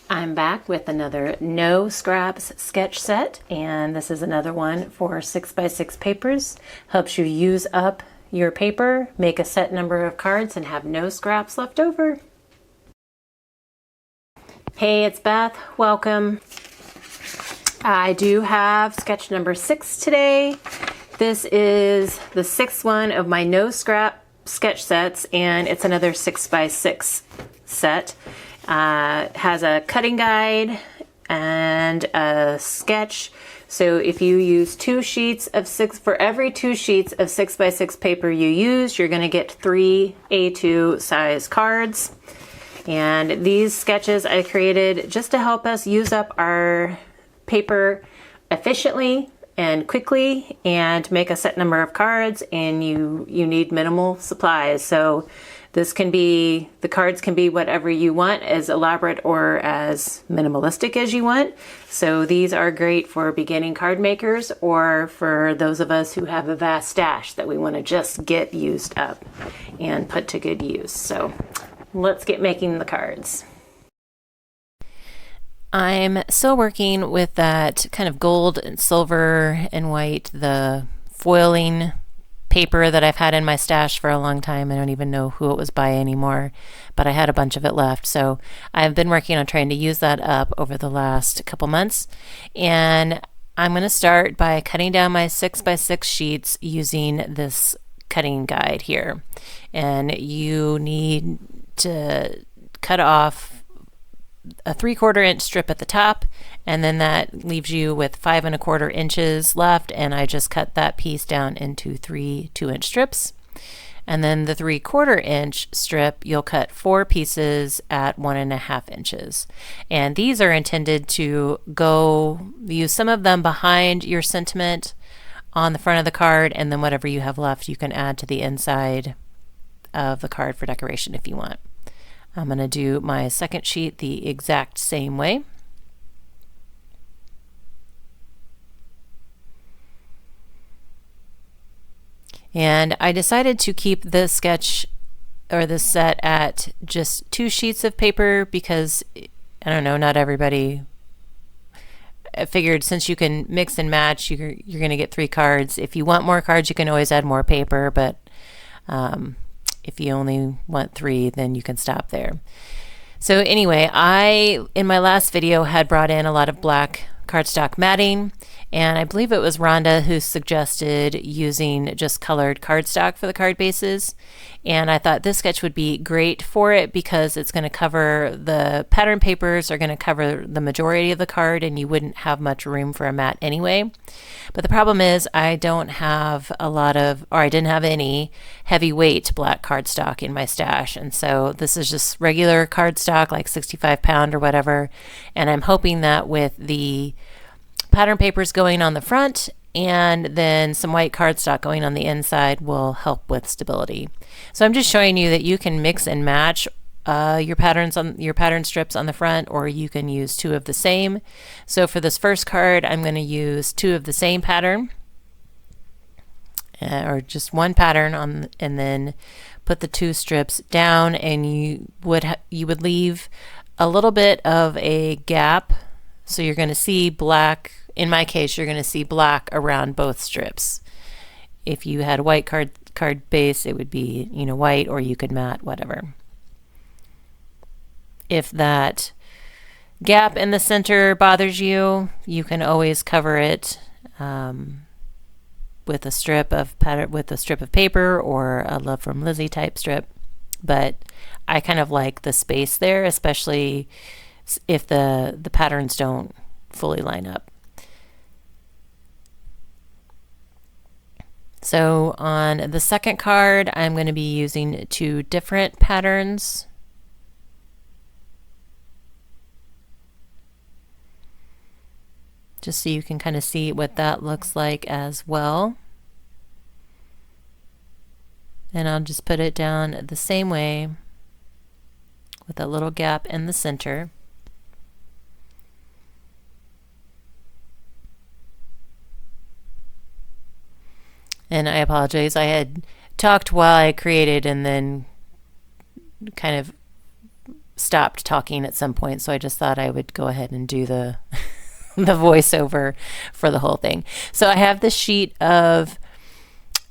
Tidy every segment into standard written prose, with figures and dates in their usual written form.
I'm back with another no scraps sketch set, and this is another one for 6x6 papers. Helps you use up your paper, make a set number of cards, and have no scraps left over. Hey, it's Beth. Welcome. I do have sketch number 6 today. This is the 6th one of my no scrap sketch sets, and it's another 6x6 set. Has a cutting guide and a sketch. So if you use 2 sheets of 6, for every 2 sheets of 6x6 paper you use, you're going to get 3 A2 size cards. And these sketches I created just to help us use up our paper efficiently and quickly and make a set number of cards, and you need minimal supplies. So this can be, the cards can be whatever you want, as elaborate or as minimalistic as you want. So these are great for beginning card makers or for those of us who have a vast stash that we want to just get used up and put to good use. So let's get making the cards. I'm still working with that kind of gold and silver and white, the foiling paper that I've had in my stash for a long time. I don't even know who it was by anymore, but I had a bunch of it left. So I've been working on trying to use that up over the last couple months. And I'm going to start by cutting down my 6x6 sheets using this cutting guide here. And you need to cut off a 3/4 inch strip at the top, and then that leaves you with 5 1/4 inches left, and I just cut that piece down into 3 2-inch strips. And then the 3/4 inch strip, you'll cut 4 pieces at 1 1/2 inches. And these are intended to use some of them behind your sentiment on the front of the card, and then whatever you have left you can add to the inside of the card for decoration if you want. I'm going to do my second sheet the exact same way. And I decided to keep this sketch or this set at just 2 sheets of paper because, I don't know, not everybody. I figured since you can mix and match, you're going to get 3 cards. If you want more cards, you can always add more paper, but if you only want 3, then you can stop there. So anyway, I, in my last video, had brought in a lot of black cardstock matting, and I believe it was Rhonda who suggested using just colored cardstock for the card bases. And I thought this sketch would be great for it because it's going to cover, the pattern papers are going to cover the majority of the card, and you wouldn't have much room for a mat anyway. But the problem is I don't have a lot of, or I didn't have any heavyweight black cardstock in my stash. And so this is just regular cardstock, like 65 pound or whatever. And I'm hoping that with the pattern papers going on the front and then some white cardstock going on the inside will help with stability. So I'm just showing you that you can mix and match your pattern strips on the front, or you can use 2 of the same. So for this first card, I'm going to use 2 of the same pattern, or just 1 pattern on, and then put the 2 strips down, and you would leave a little bit of a gap. So you're going to see black. In my case, you're going to see black around both strips. If you had a white card base, it would be, white, or you could mat, whatever. If that gap in the center bothers you, you can always cover it with a strip of paper or a Love from Lizzie type strip. But I kind of like the space there, especially if the patterns don't fully line up. So on the second card, I'm going to be using 2 different patterns. Just so you can kind of see what that looks like as well. And I'll just put it down the same way with a little gap in the center. And I apologize, I had talked while I created and then kind of stopped talking at some point, so I just thought I would go ahead and do the the voiceover for the whole thing. So I have this sheet of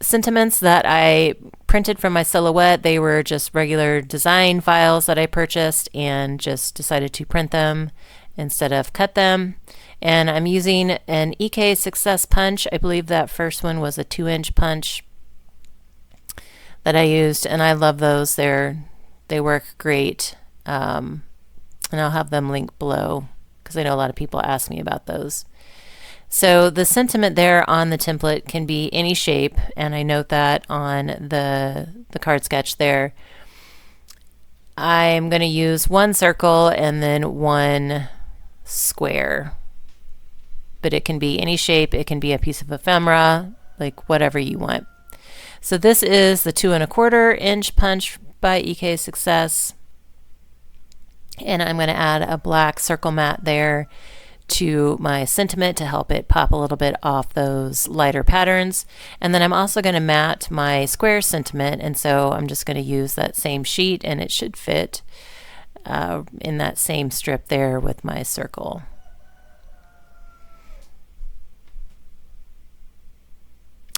sentiments that I printed from my silhouette. They were just regular design files that I purchased and just decided to print them instead of cut them. And I'm using an EK Success punch. I believe that first one was a 2-inch punch that I used, and I love those. They work great. And I'll have them linked below because I know a lot of people ask me about those. So the sentiment there on the template can be any shape, and I note that on the card sketch there. I'm going to use one circle and then one square, but it can be any shape. It can be a piece of ephemera, like whatever you want. So this is the 2 1/4 inch punch by EK Success, and I'm going to add a black circle mat there to my sentiment to help it pop a little bit off those lighter patterns. And then I'm also going to mat my square sentiment, and so I'm just going to use that same sheet, and it should fit in that same strip there with my circle.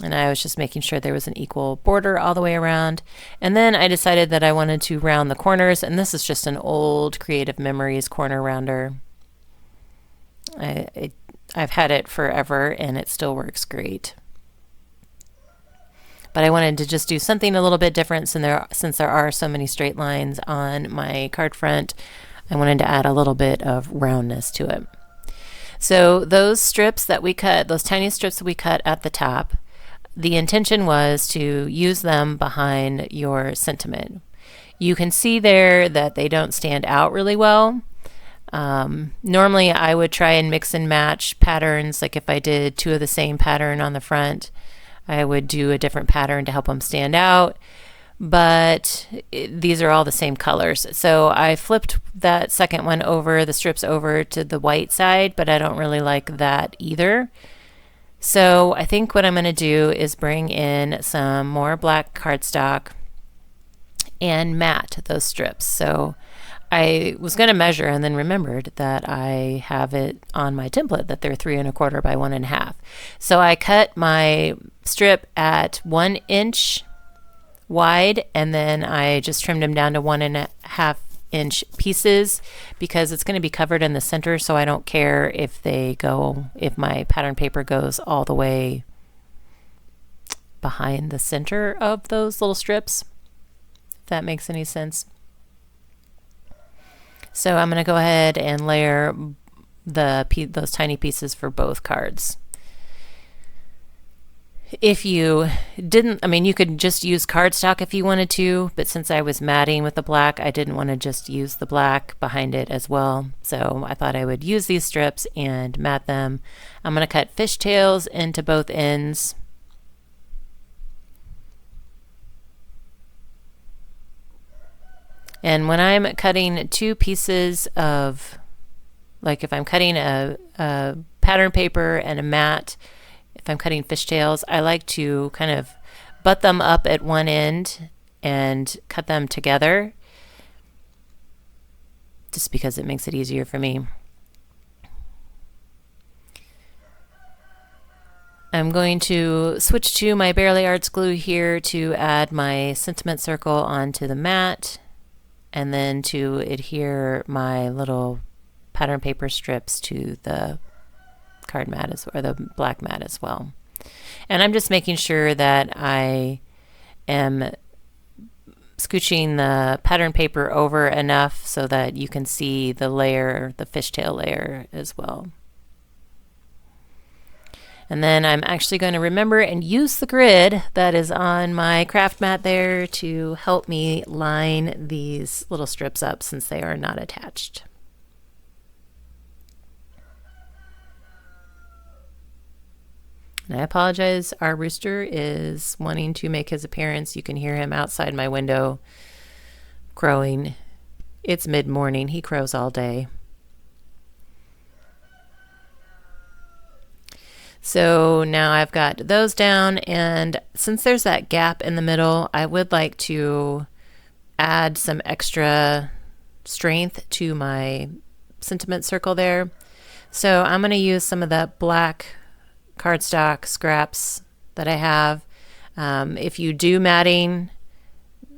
And I was just making sure there was an equal border all the way around. And then I decided that I wanted to round the corners, and this is just an old Creative Memories corner rounder. I've had it forever and it still works great. But I wanted to just do something a little bit different since there are so many straight lines on my card front. I wanted to add a little bit of roundness to it. So those strips that we cut, those tiny strips that we cut at the top, the intention was to use them behind your sentiment. You can see there that they don't stand out really well. Normally I would try and mix and match patterns. Like if I did 2 of the same pattern on the front, I would do a different pattern to help them stand out. But these are all the same colors. So I flipped that second one over, the strips over to the white side, but I don't really like that either. So I think what I'm going to do is bring in some more black cardstock and mat those strips. So I was going to measure and then remembered that I have it on my template that they're 3 1/4 by 1 1/2. So I cut my strip at 1 inch wide, and then I just trimmed them down to 1 1/2 inch pieces because it's going to be covered in the center, so I don't care if my pattern paper goes all the way behind the center of those little strips, if that makes any sense. So I'm going to go ahead and layer those tiny pieces for both cards. If you didn't, you could just use cardstock if you wanted to, but since I was matting with the black, I didn't want to just use the black behind it as well. So I thought I would use these strips and mat them. I'm going to cut fishtails into both ends. And when I'm cutting 2 pieces of, like if I'm cutting a pattern paper and a mat, if I'm cutting fishtails, I like to kind of butt them up at one end and cut them together, just because it makes it easier for me. I'm going to switch to my Barely Arts glue here to add my sentiment circle onto the mat, and then to adhere my little pattern paper strips to the card mat or the black mat as well. And I'm just making sure that I am scooching the pattern paper over enough so that you can see the layer, the fishtail layer as well. And then I'm actually going to remember and use the grid that is on my craft mat there to help me line these little strips up since they are not attached. And I apologize, our rooster is wanting to make his appearance. You can hear him outside my window crowing. It's mid-morning, he crows all day. So now I've got those down, and since there's that gap in the middle, I would like to add some extra strength to my sentiment circle there. So I'm going to use some of that black cardstock scraps that I have. If you do matting,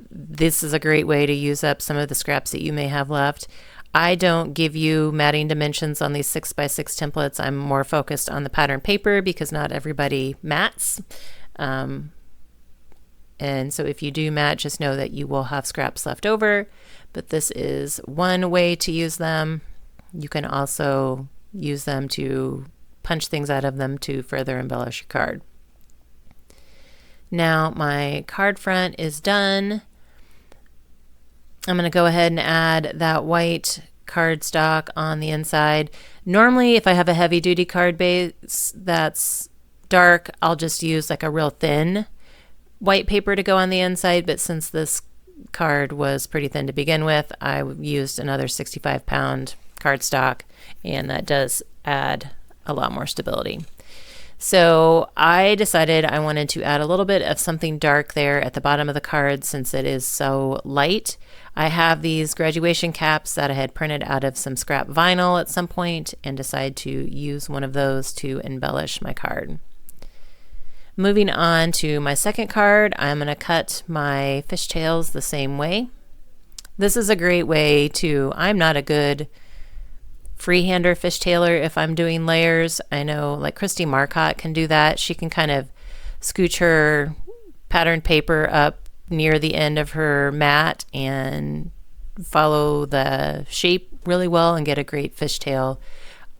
this is a great way to use up some of the scraps that you may have left. I don't give you matting dimensions on these 6x6 templates. I'm more focused on the pattern paper because not everybody mats. And so if you do mat, just know that you will have scraps left over, but this is one way to use them. You can also use them to punch things out of them to further embellish your card. Now my card front is done. I'm going to go ahead and add that white cardstock on the inside. Normally, if I have a heavy duty card base that's dark, I'll just use like a real thin white paper to go on the inside, but since this card was pretty thin to begin with, I used another 65-pound cardstock, and that does add a lot more stability. So I decided I wanted to add a little bit of something dark there at the bottom of the card since it is so light. I have these graduation caps that I had printed out of some scrap vinyl at some point and decided to use one of those to embellish my card. Moving on to my second card, I'm going to cut my fishtails the same way. This is a great way to, I'm not a good freehander fishtailer if I'm doing layers. I know like Christy Marcotte can do that. She can kind of scooch her pattern paper up near the end of her mat and follow the shape really well and get a great fishtail.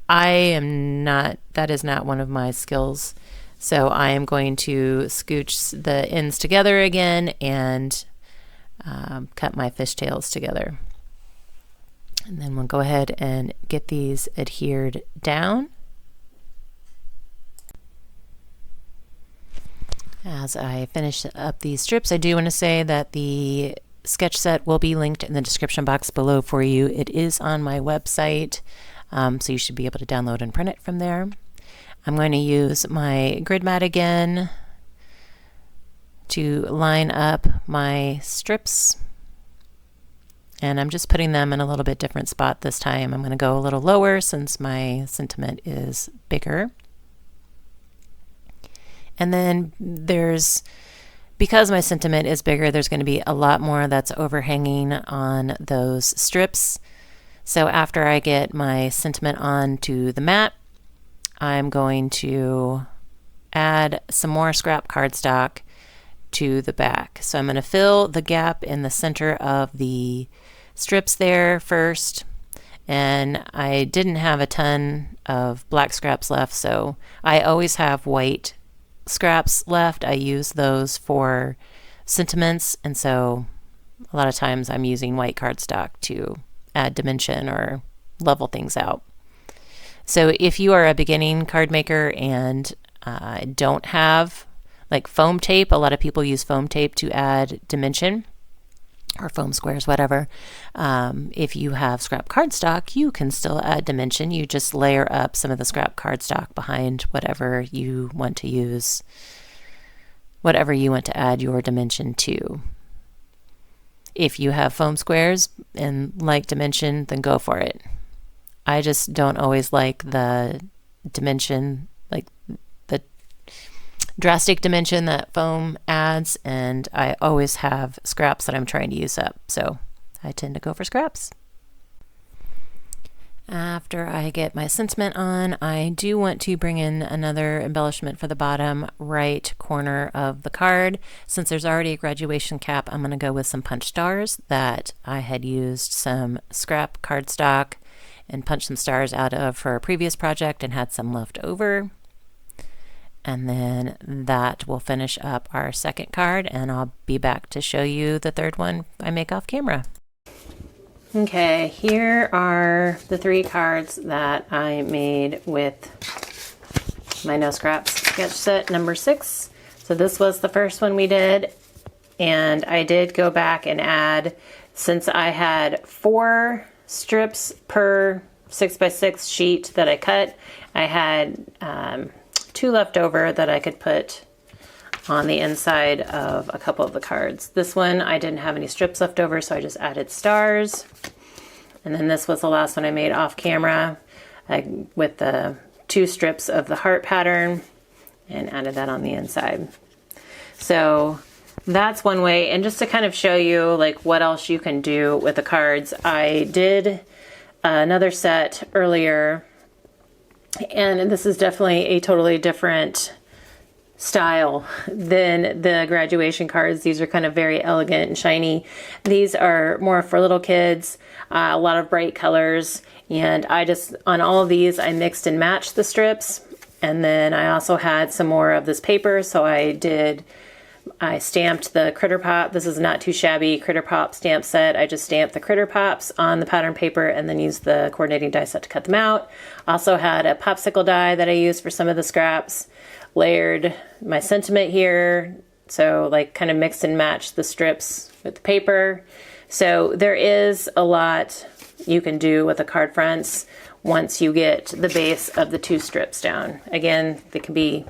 I am not, that is not one of my skills. So I am going to scooch the ends together again and cut my fishtails together. And then we'll go ahead and get these adhered down. As I finish up these strips, I do want to say that the sketch set will be linked in the description box below for you. It is on my website, so you should be able to download and print it from there. I'm going to use my grid mat again to line up my strips. And I'm just putting them in a little bit different spot this time. I'm going to go a little lower since my sentiment is bigger. And then because my sentiment is bigger, there's going to be a lot more that's overhanging on those strips. So after I get my sentiment onto the mat, I'm going to add some more scrap cardstock to the back. So I'm going to fill the gap in the center of the strips there first, and I didn't have a ton of black scraps left, so I always have white scraps left. I use those for sentiments, and so a lot of times I'm using white cardstock to add dimension or level things out. So if you are a beginning card maker and don't have like foam tape, a lot of people use foam tape to add dimension, or foam squares, whatever. If you have scrap cardstock, you can still add dimension. You just layer up some of the scrap cardstock behind whatever you want to use, whatever you want to add your dimension to. If you have foam squares and like dimension, then go for it. I just don't always like the dimension, like the drastic dimension that foam adds, and I always have scraps that I'm trying to use up, so I tend to go for scraps. After I get my sentiment on, I do want to bring in another embellishment for the bottom right corner of the card. Since there's already a graduation cap, I'm going to go with some punch stars that I had used some scrap cardstock and punched some stars out of for a previous project and had some left over. And then that will finish up our second card, and I'll be back to show you the third one I make off camera. Okay, here are the three cards that I made with my No Scraps sketch set number 6. So this was the first one we did, and I did go back and add, since I had 4 strips per 6x6 sheet that I cut, I had 2 left over that I could put on the inside of a couple of the cards. This one I didn't have any strips left over, so I just added stars. And then this was the last one I made off camera with the 2 strips of the heart pattern, and added that on the inside. So that's one way. And just to kind of show you like what else you can do with the cards, I did another set earlier, and this is definitely a totally different style than the graduation cards. These are kind of very elegant and shiny. These are more for little kids, a lot of bright colors, and I just, on all of these, I mixed and matched the strips, and then I also had some more of this paper, so I stamped the Critter Pop. This is not too shabby Critter Pop stamp set. I just stamped the Critter Pops on the pattern paper and then used the coordinating die set to cut them out. Also had a popsicle die that I used for some of the scraps. Layered my sentiment here, so like kind of mixed and matched the strips with the paper. So there is a lot you can do with the card fronts once you get the base of the 2 strips down. Again, they can be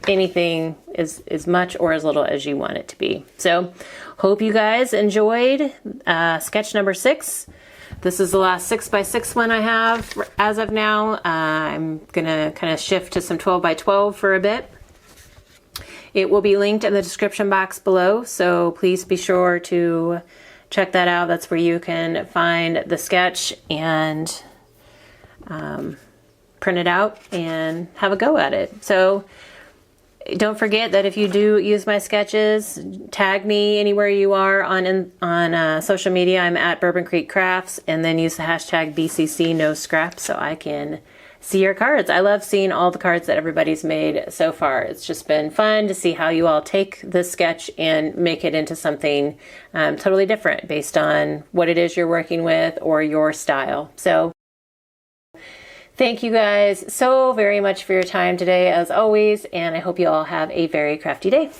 anything, as much or as little as you want it to be. So hope you guys enjoyed sketch number 6. This is the last 6x6 one I have as of now. I'm gonna kind of shift to some 12x12 for a bit. It will be linked in the description box below, so please be sure to check that out. That's where you can find the sketch and print it out and have a go at it. So don't forget that if you do use my sketches, tag me anywhere you are on social media. I'm at Bourbon Creek Crafts, and then use the hashtag BCC no scrap so I can see your cards. I love seeing all the cards that everybody's made so far. It's just been fun to see how you all take this sketch and make it into something totally different based on what it is you're working with or your style. So thank you guys so very much for your time today, as always, and I hope you all have a very crafty day.